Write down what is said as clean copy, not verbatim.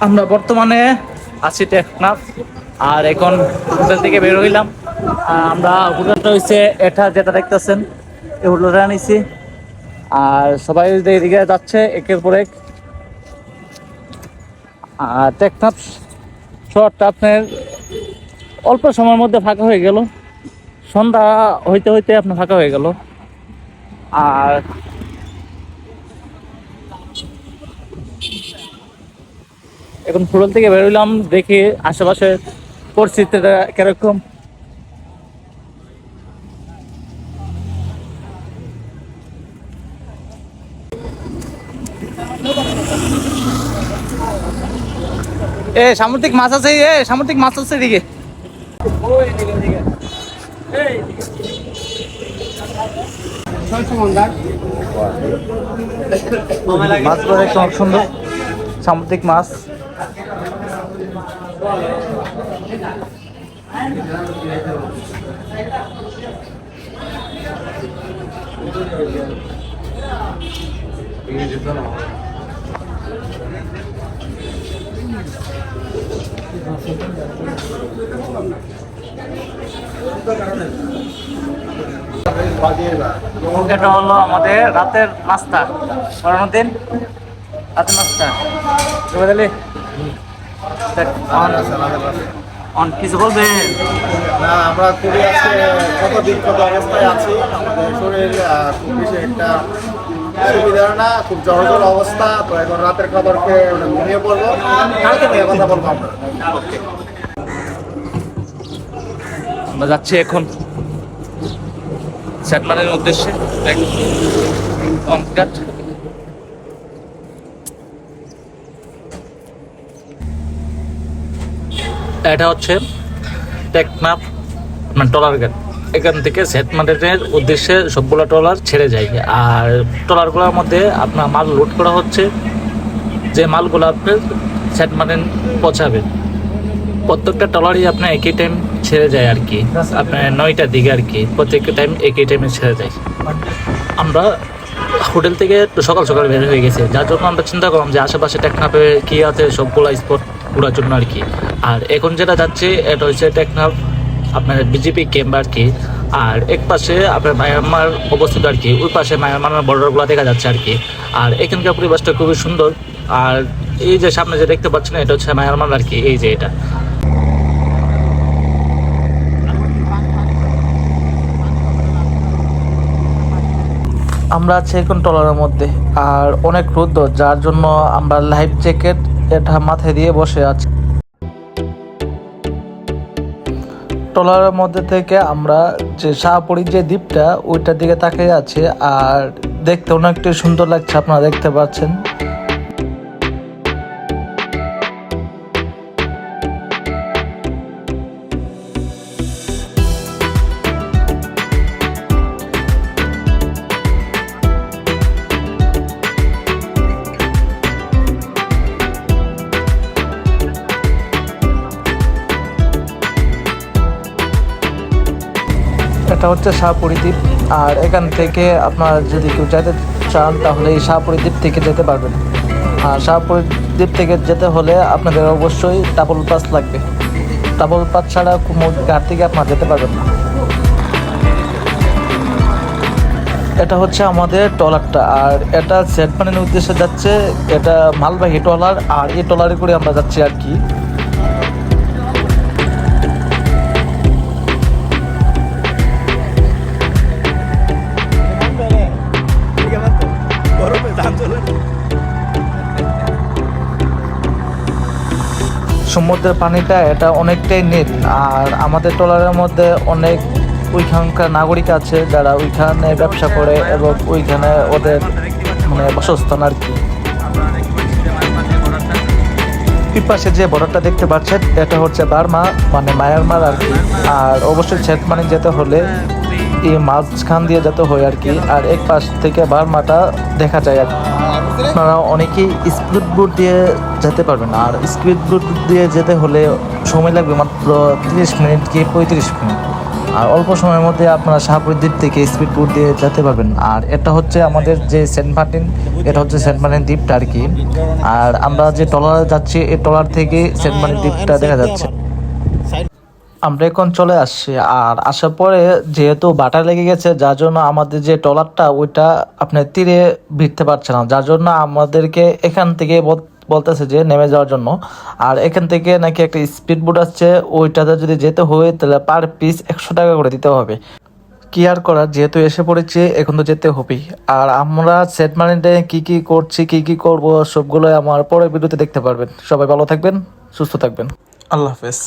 আমরা বর্তমানে আছি টেকনাফ, আর এখন হোটেল থেকে বের হইলাম। আমরা হোটেলটা হচ্ছে এটা যেটা দেখতেছেন, এই হোটেলটা নিছি। আর সবাই এদিকে যাচ্ছে একের পর এক। আর টেকনাফ শহরটা আপনার অল্প সময়ের মধ্যে ফাঁকা হয়ে গেল, সন্ধ্যা হইতে হইতে আপনার ফাঁকা হয়ে গেল। আর এখন হোটেল থেকে বেরোলাম, দেখি আশেপাশে পরিস্থিতিটা কিরকম। সামুদ্রিক মাছ আছে, সামুদ্রিক মাছ আছে এদিকে। মাছগুলো দেখতে অনেক সুন্দর, সামুদ্রিক মাছ। এটা হলো আমাদের রাতের নাস্তা, পরের দিন রাতের নাস্তা। কিছু বলবেন? না, আমরা খুবই আজকে কত বিক্ষত অবস্থায় আছি। আমাদের শরীর খুব বেশি একটা সুবিধা না, খুব জড়জড় অবস্থা। তো এখন রাতের খাবার খেয়ে ঘুমিয়ে পড়বো, কালকে নিয়ে কথা বলবো আমরা। আমরা যাচ্ছি এখন স্যাটমানের উদ্দেশ্যে। এটা হচ্ছে টেকনাফ ট্রলার ঘাট। এখান থেকে সেটমার্টিনের উদ্দেশ্যে সবগুলো ট্রলার ছেড়ে যায়। আর ট্রলারগুলোর মধ্যে আপনার মাল লোড করা হচ্ছে, যে মালগুলো আপনার সেটমার্টিন পৌঁছাবে। প্রত্যেকটা ট্রলারই আপনার একই টাইম ছেড়ে যায় আর কি, আপনার 9টার দিকে আর কি। প্রত্যেকটা টাইম একই টাইমে ছেড়ে যায়। আমরা হোটেল থেকে একটু সকাল সকাল বের হয়ে গেছি, যার জন্য আমরা চিন্তা করলাম যে আশেপাশে টেকনাফে কী আছে সবগুলো স্পট ঘোরার জন্য আর কি। আর এখন যেটা যাচ্ছে এটা হচ্ছে টেকনাফ আপনার বিজেপি ক্যাম্প আর কি। আর এক পাশে আপনার মায়ানমার অবস্থিত আর কি, ওই পাশে মায়ানমারের বর্ডারগুলো দেখা যাচ্ছে আর কি। আর এখানকার পরিবেশটা খুবই সুন্দর। আর এই যে সামনে যে দেখতে পাচ্ছেন এটা হচ্ছে মায়ানমার আর কি, এই যে এটা। আমরা আছি এখন ট্রলারের মধ্যে, আর অনেক রোদ, যার জন্য আমরা লাইফ জ্যাকেট এটা মাথায় দিয়ে বসে আছি। ট্রলারের মধ্যে থেকে আমরা যে শাহপুরীর যে দ্বীপটা ওইটার দিকে তাকিয়ে আছি, আর দেখতে অনেকটাই সুন্দর লাগছে, আপনারা দেখতে পাচ্ছেন। এটা হচ্ছে শাহপুরী দ্বীপ। আর এখান থেকে আপনারা যদি কেউ যেতে চান তাহলে এই শাহপুরী দ্বীপ থেকে যেতে পারবেন। আর শাহপুরী দ্বীপ থেকে যেতে হলে আপনাদের অবশ্যই ডাবল পাস লাগবে। ডাবল পাস ছাড়া কুমুদ ঘাট থেকে আপনারা যেতে পারবেন না। এটা হচ্ছে আমাদের ট্রলারটা, আর এটা সেটমার্টিনের উদ্দেশ্যে যাচ্ছে। এটা মালবাহী ট্রলার, আর এই ট্রলারে করে আমরা যাচ্ছি আর কি। সমুদ্রের পানিটা এটা অনেকটাই নীল। আর আমাদের ট্রলারের মধ্যে অনেক ওইখানকার নাগরিক আছে যারা ওইখানে ব্যবসা করে এবং ওইখানে ওদের মানে বাসস্থান আর কি। পাশে যে বর্ডারটা দেখতে পাচ্ছেন এটা হচ্ছে বার্মা মানে মায়ানমার আর কি। আর অবশ্যই সেটমার্টিন যেতে হলে এই মাঝখান দিয়ে যেতে হয় আর কি। আর এক পাশ থেকে বার্মাটা দেখা যায় আর কি। আপনারা অনেকেই স্পিড বোট দিয়ে যেতে পারবেন। আর স্পিড বোট দিয়ে যেতে হলে সময় লাগবে মাত্র 30 মিনিট কি 35 মিনিট। আর অল্প সময়ের মধ্যে আপনারা শাহপুরের দ্বীপ থেকে স্পিড বোট দিয়ে যেতে পারবেন। আর এটা হচ্ছে আমাদের যে সেন্ট মার্টিন, এটা হচ্ছে সেন্ট মার্টিন দ্বীপটা আর কি। আর আমরা যে ট্রলারে যাচ্ছি এই ট্রলার থেকে সেন্ট মার্টিন দ্বীপটা দেখা যাচ্ছে। আমরা এখন চলে আসছি, আর আসার পরে যেহেতু বাটা লেগে গেছে যার জন্য আমাদের যে ট্রলারটা ওইটা আপনার তীরে ভিড়তে পারছে না, যার জন্য আমাদেরকে এখান থেকে বলতেছে যে নেমে যাওয়ার জন্য। আর এখান থেকে নাকি একটা স্পিড বোট আসছে, ওইটাতে যদি যেতে হয় তাহলে পার পিস 100 টাকা করে দিতে হবে। কি আর করার, যেহেতু এসে পড়েছি এখন তো যেতে হবেই। আর আমরা সেন্ট মার্টিনে কি কি করছি কি কি করব সবগুলো আমার পরের ভিডিওতে দেখতে পারবেন। সবাই ভালো থাকবেন, সুস্থ থাকবেন, আল্লাহ হাফেজ।